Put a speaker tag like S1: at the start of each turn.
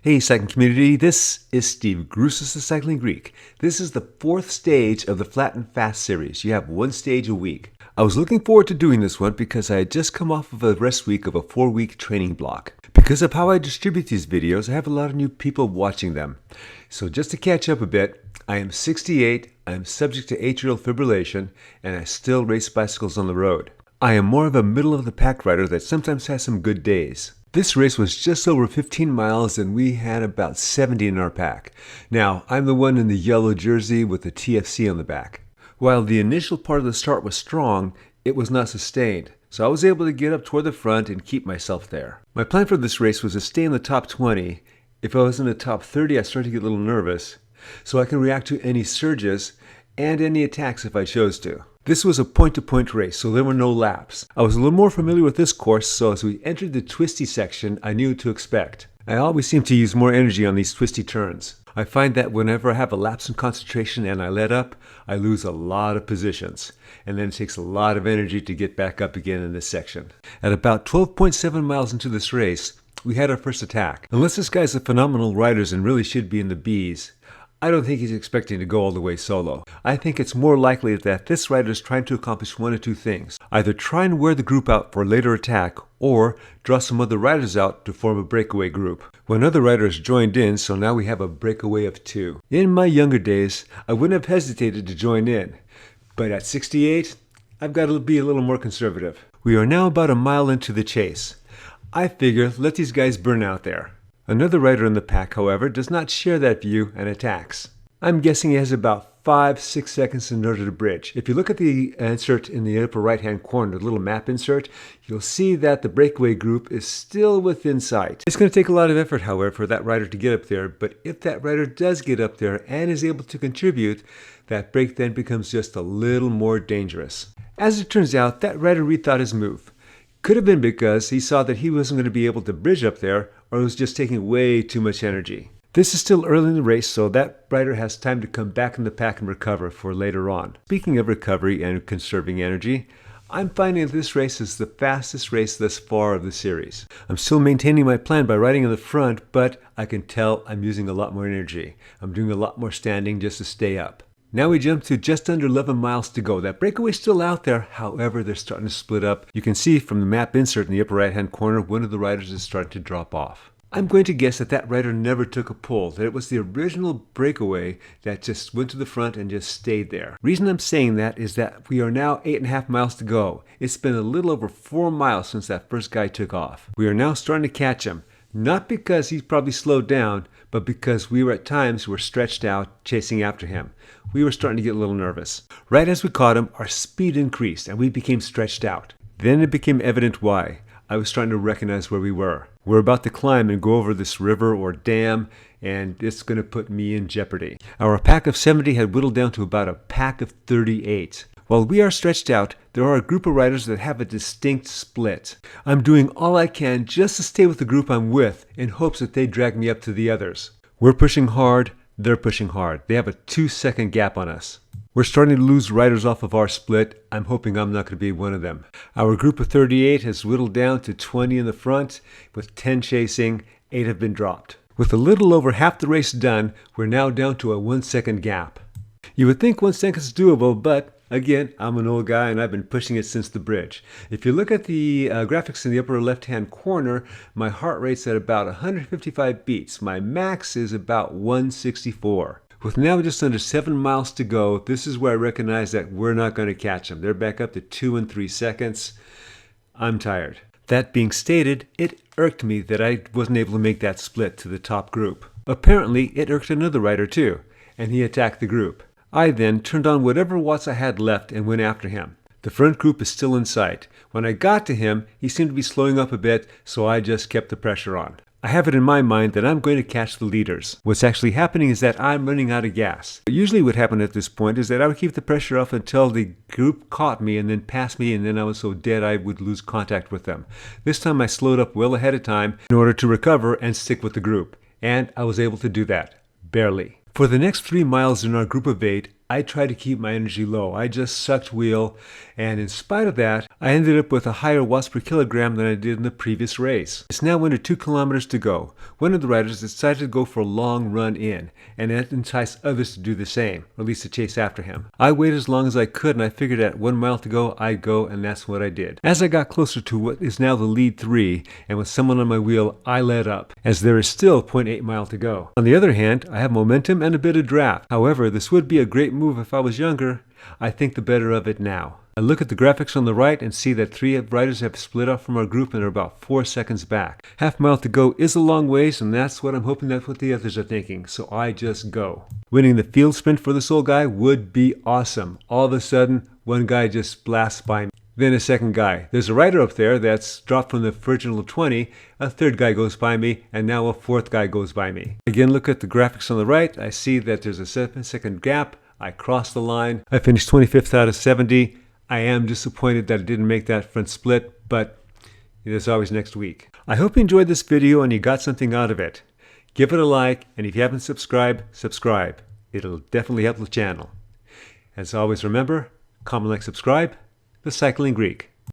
S1: Hey cycling community, this is Steve, Grusis the Cycling Greek. This is the fourth stage of the Flat and Fast series. You have one stage a week. I was looking forward to doing this one because I had just come off of a rest week of a 4-week training block. Because of how I distribute these videos, I have a lot of new people watching them. So just to catch up a bit, I am 68, I am subject to atrial fibrillation, and I still race bicycles on the road. I am more of a middle of the pack rider that sometimes has some good days. This race was just over 15 miles and we had about 70 in our pack. Now, I'm the one in the yellow jersey with the TFC on the back. While the initial part of the start was strong, it was not sustained, so I was able to get up toward the front and keep myself there. My plan for this race was to stay in the top 20. If I was in the top 30, I started to get a little nervous, so I can react to any surges and any attacks if I chose to. This was a point-to-point race, so there were no laps. I was a little more familiar with this course, so as we entered the twisty section, I knew what to expect. I always seem to use more energy on these twisty turns. I find that whenever I have a lapse in concentration and I let up, I lose a lot of positions. And then it takes a lot of energy to get back up again in this section. At about 12.7 miles into this race, we had our first attack. Unless this guy's a phenomenal rider and really should be in the Bs, I don't think he's expecting to go all the way solo. I think it's more likely that this rider is trying to accomplish one of two things. Either try and wear the group out for a later attack, or draw some other riders out to form a breakaway group. One other rider has joined in, so now we have a breakaway of two. In my younger days, I wouldn't have hesitated to join in. But at 68, I've got to be a little more conservative. We are now about a mile into the chase. I figure let these guys burn out there. Another rider in the pack, however, does not share that view and attacks. I'm guessing he has about 5-6 seconds in order to bridge. If you look at the insert in the upper right-hand corner, the little map insert, you'll see that the breakaway group is still within sight. It's going to take a lot of effort, however, for that rider to get up there, but if that rider does get up there and is able to contribute, that break then becomes just a little more dangerous. As it turns out, that rider rethought his move. Could have been because he saw that he wasn't going to be able to bridge up there, or it was just taking way too much energy. This is still early in the race, so that rider has time to come back in the pack and recover for later on. Speaking of recovery and conserving energy, I'm finding that this race is the fastest race thus far of the series. I'm still maintaining my plan by riding in the front, but I can tell I'm using a lot more energy. I'm doing a lot more standing just to stay up. Now we jump to just under 11 miles to go. That breakaway's still out there, however, they're starting to split up. You can see from the map insert in the upper right-hand corner, one of the riders is starting to drop off. I'm going to guess that that rider never took a pull, that it was the original breakaway that just went to the front and just stayed there. Reason I'm saying that is that we are now 8.5 miles to go. It's been a little over 4 miles since that first guy took off. We are now starting to catch him. Not because he's probably slowed down, but because we were at times stretched out chasing after him. We were starting to get a little nervous. Right as we caught him, our speed increased and we became stretched out. Then it became evident why. I was starting to recognize where we were. We're about to climb and go over this river or dam, and it's going to put me in jeopardy. Our pack of 70 had whittled down to about a pack of 38. While we are stretched out, there are a group of riders that have a distinct split. I'm doing all I can just to stay with the group I'm with in hopes that they drag me up to the others. We're pushing hard, they're pushing hard. They have a 2-second gap on us. We're starting to lose riders off of our split. I'm hoping I'm not going to be one of them. Our group of 38 has whittled down to 20 in the front, with 10 chasing, 8 have been dropped. With a little over half the race done, we're now down to a 1-second gap. You would think 1 second is doable, but again, I'm an old guy and I've been pushing it since the bridge. If you look at the graphics in the upper left-hand corner, my heart rate's at about 155 beats. My max is about 164. With now just under 7 miles to go, this is where I recognize that we're not going to catch them. They're back up to 2 and 3 seconds. I'm tired. That being stated, it irked me that I wasn't able to make that split to the top group. Apparently, it irked another rider too, and he attacked the group. I then turned on whatever watts I had left and went after him. The front group is still in sight. When I got to him, he seemed to be slowing up a bit, so I just kept the pressure on. I have it in my mind that I'm going to catch the leaders. What's actually happening is that I'm running out of gas. Usually what happened at this point is that I would keep the pressure off until the group caught me and then passed me, and then I was so dead I would lose contact with them. This time I slowed up well ahead of time in order to recover and stick with the group. And I was able to do that. Barely. For the next 3 miles in our group of 8, I tried to keep my energy low. I just sucked wheel, and in spite of that, I ended up with a higher watts per kilogram than I did in the previous race. It's now under 2 kilometers to go. One of the riders decided to go for a long run in, and that enticed others to do the same, or at least to chase after him. I waited as long as I could, and I figured at 1 mile to go, I'd go, and that's what I did. As I got closer to what is now the lead 3, and with someone on my wheel, I let up, as there is still 0.8 mile to go. On the other hand, I have momentum and a bit of draft. However, this would be a great move if I was younger. I think the better of it now. I look at the graphics on the right and see that 3 riders have split off from our group and are about 4 seconds back. Half mile to go is a long ways, and that's what I'm hoping that's what the others are thinking, so I just go. Winning the field sprint for this old guy would be awesome. All of a sudden, one guy just blasts by me. Then a second guy. There's a rider up there that's dropped from the original 20, a third guy goes by me, and now a fourth guy goes by me. Again, look at the graphics on the right. I see that there's a 7-second gap. I crossed the line. I finished 25th out of 70. I am disappointed that I didn't make that front split, but there's always next week. I hope you enjoyed this video and you got something out of it. Give it a like, and if you haven't subscribed, subscribe. It'll definitely help the channel. As always, remember, comment, like, subscribe, the Cycling Greek.